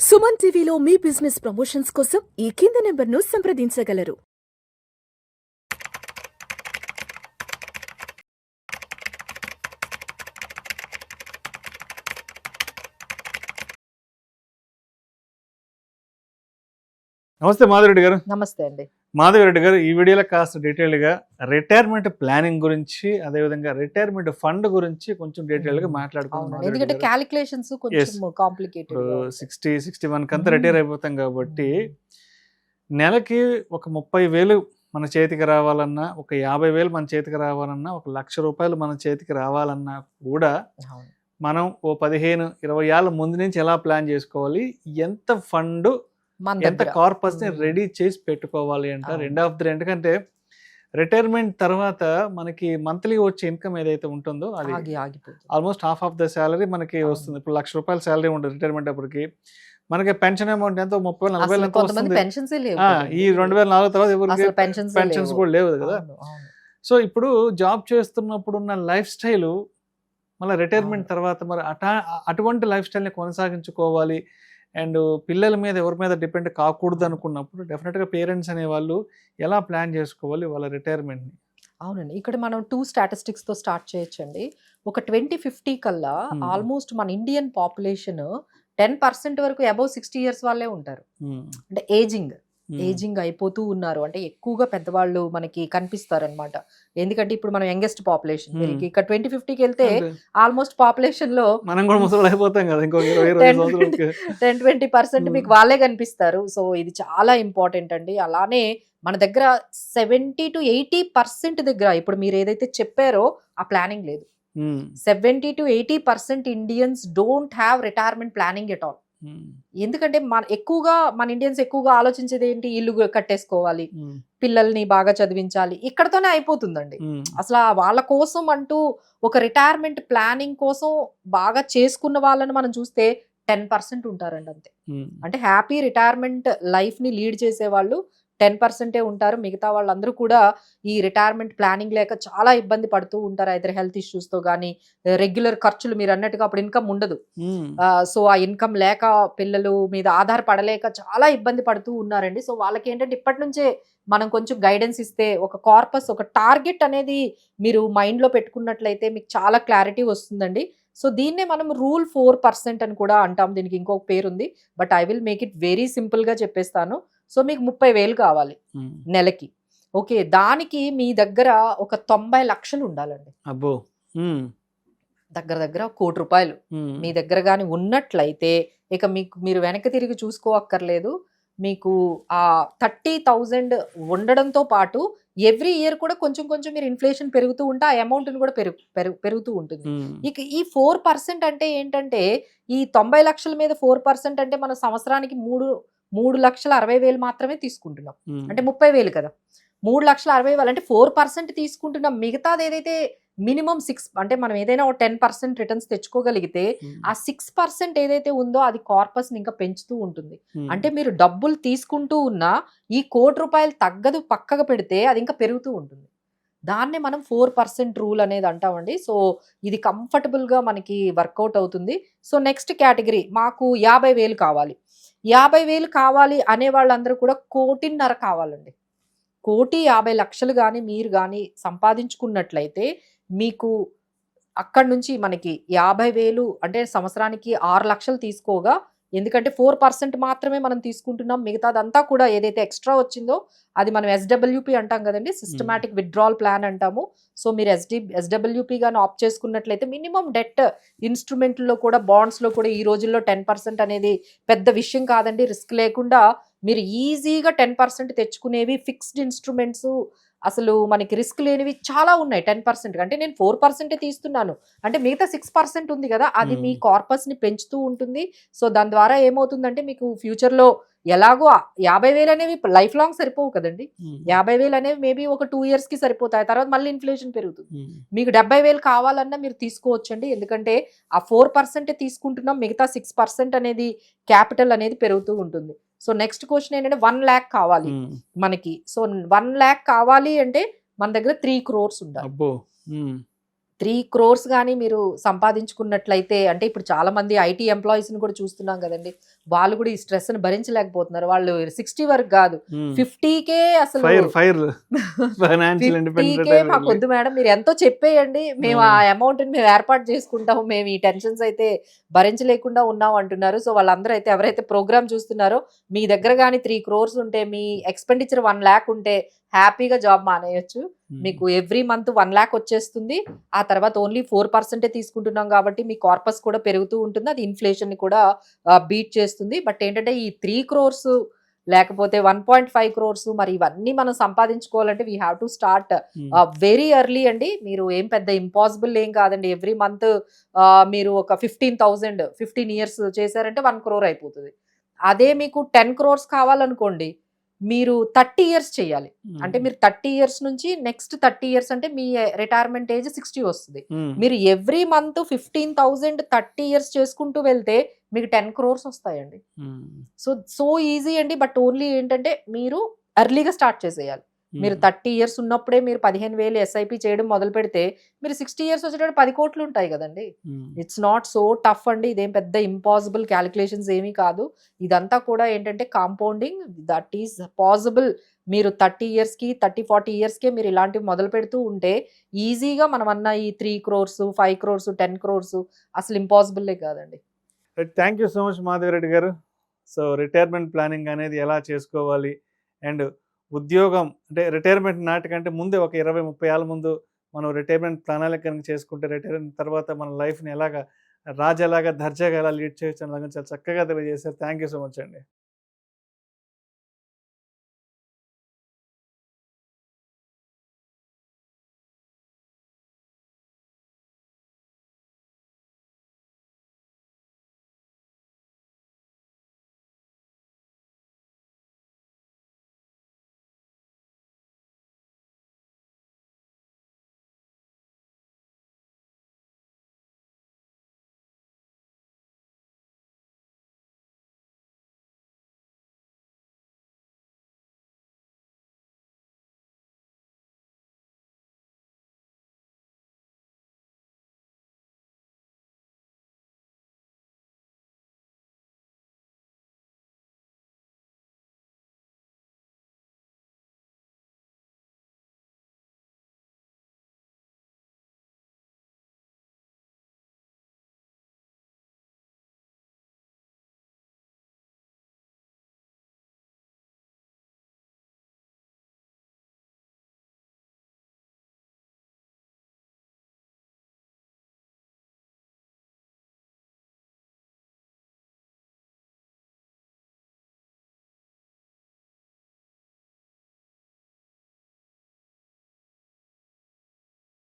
సుమన్ టీవీలో మీ business promotions కోసం ఈ కింది నెంబర్ను సంప్రదించగలరు. నమస్తే మాధవరెడ్డి గారు. నమస్తే అండి. మాధవరెడ్డి గారు, ఈ వీడియోలో కాస్త డీటెయిల్గా రిటైర్మెంట్ ప్లానింగ్ గురించి, అదేవిధంగా రిటైర్మెంట్ ఫండ్ గురించి కొంచెం డీటెయిల్గా మాట్లాడుకుందాం. ఎందుకంటే క్యాలిక్యులేషన్స్ కొంచెం కాంప్లికేటెడ్. 60-61 కంతా రిటైర్ అయిపోతాం కాబట్టి నెలకి ఒక 30,000 మన చేతికి రావాలన్నా, ఒక 50,000 మన చేతికి రావాలన్నా, ఒక ₹1,00,000 మన చేతికి రావాలన్నా కూడా మనం ఓ 15-20 ఏళ్ళ ముందు నుంచి ఎలా ప్లాన్ చేసుకోవాలి, ఎంత ఫండ్, ఎంత కార్పస్ ని రెడీ చేసి పెట్టుకోవాలి అంటారు. ఎందుకంటే రిటైర్మెంట్ తర్వాత మనకి మంత్లీ వచ్చే ఇన్కమ్ ఏదైతే ఉంటుందో అది almost half of the salary మనకి వస్తుంది. ఇప్పుడు ₹1,00,000 శాలరీ ఉంటుంది రిటైర్మెంట్ అప్పటికి. మనకి పెన్షన్ అమౌంట్ ఎంతో 30,000-40,000 ఎంతో వస్తుంది. ఈ 2004 తర్వాత ఎవరికి పెన్షన్స్ కూడా లేవు కదా. సో ఇప్పుడు జాబ్ చేస్తున్నప్పుడు ఉన్న లైఫ్ స్టైల్ మళ్ళీ రిటైర్మెంట్ తర్వాత మరి అటువంటి లైఫ్ స్టైల్ని కొనసాగించుకోవాలి అండ్ పిల్లల మీద ఎవరి మీద డిపెండ్ కాకూడదు అనుకున్నప్పుడు డెఫినెట్గా పేరెంట్స్ అనేవాళ్ళు ఎలా ప్లాన్ చేసుకోవాలి వాళ్ళ రిటైర్మెంట్ని? అవునండి, ఇక్కడ మనం 2 స్టాటిస్టిక్స్తో స్టార్ట్ చేయొచ్చండి. ఒక 2050 కల్లా ఆల్మోస్ట్ మన ఇండియన్ పాపులేషన్ 10% వరకు అబౌవ్ 60 years వాళ్ళే ఉంటారు. అంటే ఏజింగ్ అయిపోతూ ఉన్నారు. అంటే ఎక్కువగా పెద్దవాళ్ళు మనకి కనిపిస్తారు అనమాట. ఎందుకంటే ఇప్పుడు మనం యంగెస్ట్ పాపులేషన్. ఇక్కడ 2050కి వెళ్తే ఆల్మోస్ట్ పాపులేషన్ లో మనం కూడా ముసలి అయిపోతాం కదా, ఇంకో 10-20% మీకు వాళ్ళే కనిపిస్తారు. సో ఇది చాలా ఇంపార్టెంట్ అండి. అలానే మన దగ్గర 70-80% దగ్గర ఇప్పుడు మీరు ఏదైతే చెప్పారో ఆ ప్లానింగ్ లేదు. 70-80% Indians don't have retirement planning at all. ఎందుకంటే మన ఇండియన్స్ ఎక్కువగా ఆలోచించేది ఏంటి, ఇల్లు కట్టేసుకోవాలి, పిల్లల్ని బాగా చదివించాలి, ఇక్కడతోనే అయిపోతుందండి. అసలు వాళ్ళ కోసం అంటూ ఒక రిటైర్మెంట్ ప్లానింగ్ కోసం బాగా చేసుకున్న వాళ్ళని మనం చూస్తే 10% ఉంటారండి అంతే. అంటే హ్యాపీ రిటైర్మెంట్ లైఫ్ ని లీడ్ చేసే వాళ్ళు 10% ఉంటారు. మిగతా వాళ్ళందరూ కూడా ఈ రిటైర్మెంట్ ప్లానింగ్ లేక చాలా ఇబ్బంది పడుతూ ఉంటారు. ఐదర్ హెల్త్ ఇష్యూస్ తో కానీ, రెగ్యులర్ ఖర్చులు మీరు అన్నట్టుగా అప్పుడు ఇన్కమ్ ఉండదు. సో ఆ ఇన్కమ్ లేక పిల్లలు మీద ఆధారపడలేక చాలా ఇబ్బంది పడుతూ ఉన్నారండి. సో వాళ్ళకి ఏంటంటే ఇప్పటి నుంచే మనం కొంచెం గైడెన్స్ ఇస్తే, ఒక కార్పస్, ఒక టార్గెట్ అనేది మీరు మైండ్ లో పెట్టుకున్నట్లయితే మీకు చాలా క్లారిటీ వస్తుందండి. సో దీన్నే మనం రూల్ 4% అని కూడా అంటాం. దీనికి ఇంకొక పేరు ఉంది, but I will make it very simple గా చెప్పేస్తాను. సో మీకు 30,000 కావాలి నెలకి. ఓకే, దానికి మీ దగ్గర ఒక 90 లక్షలు ఉండాలండి. అబ్బో, దగ్గర ₹1,00,00,000 మీ దగ్గర కానీ ఉన్నట్లయితే ఇక మీరు వెనక్కి తిరిగి చూసుకోవక్కర్లేదు. మీకు ఆ 30,000 ఉండడంతో పాటు ఎవ్రీ ఇయర్ కూడా కొంచెం మీరు ఇన్ఫ్లేషన్ పెరుగుతూ ఉంటే ఆ అమౌంట్ కూడా పెరుగుతూ ఉంటుంది. ఇక ఈ 4% అంటే ఏంటంటే, ఈ 90 లక్షల మీద 4% అంటే మన సంవత్సరానికి 3,60,000 మాత్రమే తీసుకుంటున్నాం. అంటే 30,000 కదా, 3,60,000 అంటే 4% తీసుకుంటున్నాం. మిగతాది ఏదైతే మినిమం 6 అంటే మనం ఏదైనా ఒక 10% రిటర్న్స్ తెచ్చుకోగలిగితే ఆ 6% ఏదైతే ఉందో అది కార్పస్ ని ఇంకా పెంచుతూ ఉంటుంది. అంటే మీరు డబ్బులు తీసుకుంటూ ఉన్నా ఈ ₹1,00,00,000 తగ్గదు పక్కగా పెడితే అది ఇంకా పెరుగుతూ ఉంటుంది. దాన్నే మనం 4% రూల్ అనేది అంటామండి. సో ఇది కంఫర్టబుల్ గా మనకి వర్కౌట్ అవుతుంది. సో నెక్స్ట్ కేటగిరీ, మాకు 50,000 కావాలి. 50,000 కావాలి అనే వాళ్ళందరూ కూడా 1,50,00,000 కావాలండి. 1,50,00,000 కానీ మీరు కానీ సంపాదించుకున్నట్లయితే మీకు అక్కడి నుంచి మనకి 50,000 అంటే సంవత్సరానికి 6 లక్షలు తీసుకోగా, ఎందుకంటే 4% మాత్రమే మనం తీసుకుంటున్నాం. మిగతాదంతా కూడా ఏదైతే ఎక్స్ట్రా వచ్చిందో అది మనం SWP అంటాం కదండి, సిస్టమాటిక్ విత్డ్రాల్ ప్లాన్ అంటాము. సో మీరు SWP గాని ఆప్ట్ చేసుకున్నట్లయితే మినిమం డెట్ ఇన్స్ట్రుమెంట్లో కూడా, బాండ్స్లో కూడా ఈ రోజుల్లో 10% అనేది పెద్ద విషయం కాదండి. రిస్క్ లేకుండా మీరు ఈజీగా 10% తెచ్చుకునేవి ఫిక్స్డ్ ఇన్స్ట్రుమెంట్స్, అసలు మనకి రిస్క్ లేనివి చాలా ఉన్నాయి 10%. అంటే నేను 4% తీస్తున్నాను అంటే మిగతా 6% ఉంది కదా, అది మీ కార్పస్ ని పెంచుతూ ఉంటుంది. సో దాని ద్వారా ఏమవుతుందంటే మీకు ఫ్యూచర్ లో ఎలాగో 50,000 అనేవి లైఫ్ లాంగ్ సరిపోవు కదండి. 50,000 అనేవి మేబీ ఒక 2 years కి సరిపోతాయి. తర్వాత మళ్ళీ ఇన్ఫ్లేషన్ పెరుగుతుంది. మీకు 70,000 కావాలన్నా మీరు తీసుకోవచ్చండి. ఎందుకంటే ఆ 4% తీసుకుంటున్నాం, మిగతా 6% అనేది క్యాపిటల్ అనేది పెరుగుతూ ఉంటుంది. సో నెక్స్ట్ క్వశ్చన్ ఏంటంటే 1,00,000 కావాలి మనకి. సో 1,00,000 కావాలి అంటే మన దగ్గర 3 crores ఉండాలి. 3 crores గానీ మీరు సంపాదించుకున్నట్లయితే, అంటే ఇప్పుడు చాలా మంది ఐటీ ఎంప్లాయీస్‌ని కూడా చూస్తున్నాం గదండీ! వాళ్ళు కూడా ఈ స్ట్రెస్‌ని భరించలేకపోతున్నారు. వాళ్ళు 60 వరకు గాదు. 50కే అసలు ఫైర్ ఫైనాన్షియల్ 50కే మాకొద్దు మేడం. మీరు ఎంతో చెప్పేయండి. మేము ఆ అమౌంట్‌ని మేము ఏర్పాటు చేసుకుంటాము. మేము ఈ టెన్షన్స్ అయితే భరించలేకుండా ఉన్నాం అంటున్నారు. సో, వాళ్ళందరూ అయితే ఎవరైతే ప్రోగ్రామ్ చూస్తున్నారో, మీ దగ్గర గానీ 3 crores ఉంటే, మీ ఎక్స్‌పెండిచర్ 1 lakh ఉంటే హ్యాపీగా జాబ్ మానేయొచ్చు. మీకు ఎవ్రీ మంత్ 1 lakh వచ్చేస్తుంది. ఆ తర్వాత ఓన్లీ 4% తీసుకుంటున్నాం కాబట్టి మీ కార్పస్ కూడా పెరుగుతూ ఉంటుంది. అది ఇన్‌ఫ్లేషన్‌ని కూడా బీట్ చేస్తుంది. బట్ ఏంటంటే ఈ 3 crores లేకపోతే 1.5 crores మరి ఇవన్నీ మనం సంపాదించుకోవాలంటే we have to start very early అండి. మీరు ఏం పెద్ద ఇంపాసిబుల్ ఏం కాదండి. ఎవ్రీ మంత్ మీరు ఒక 15,000 15 years చేశారంటే 1 crore అయిపోతుంది. అదే మీకు 10 crores కావాలనుకోండి, మీరు 30 years చేయాలి. అంటే మీరు 30 years నుంచి నెక్స్ట్ 30 years అంటే మీ రిటైర్మెంట్ ఏజ్ 60 వస్తుంది. మీరు ఎవ్రీ మంత్ 15,000 30 years చేసుకుంటూ వెళ్తే మీకు 10 crores వస్తాయండి. సో ఈజీ అండి. బట్ ఓన్లీ ఏంటంటే మీరు ఎర్లీగా స్టార్ట్ చేసేయాలి. మీరు 30 years ఉన్నప్పుడే మీరు 15,000 ఎస్ఐపి చేయడం మొదలు పెడితే మీరు 60 years వచ్చేటప్పుడు 10 కోట్లు ఉంటాయి కదండి. ఇట్స్ నాట్ సో టఫ్ అండి. ఇదేం పెద్ద ఇంపాసిబుల్ క్యాలిక్యులేషన్స్ ఏమీ కాదు. ఇదంతా కూడా ఏంటంటే కాంపౌండింగ్ దట్ ఈస్ పాసిబుల్. మీరు 30 yearsకి 30-40 yearsకే మీరు ఇలాంటివి మొదలు పెడుతూ ఉంటే ఈజీగా మనం అన్న ఈ 3 crores 5 crores 10 crores అసలు ఇంపాసిబుల్లే కాదండి. Thank you so much Madhavi Reddy గారు. సో రిటైర్మెంట్ ప్లానింగ్ అనేది ఎలా చేసుకోవాలి, అండ్ ఉద్యోగం అంటే రిటైర్మెంట్ నాటికంటే ముందే ఒక 20-30 ఏళ్ళ ముందు మనం రిటైర్మెంట్ ప్రణాళిక కనుక చేసుకుంటే రిటైర్మెంట్ తర్వాత మన లైఫ్ని ఎలాగా రాజు ఎలాగా దర్జాగా ఎలా లీడ్ చేయొచ్చు అని చాలా చక్కగా తెలియజేశారు. థ్యాంక్ యూ సో మచ్ అండి.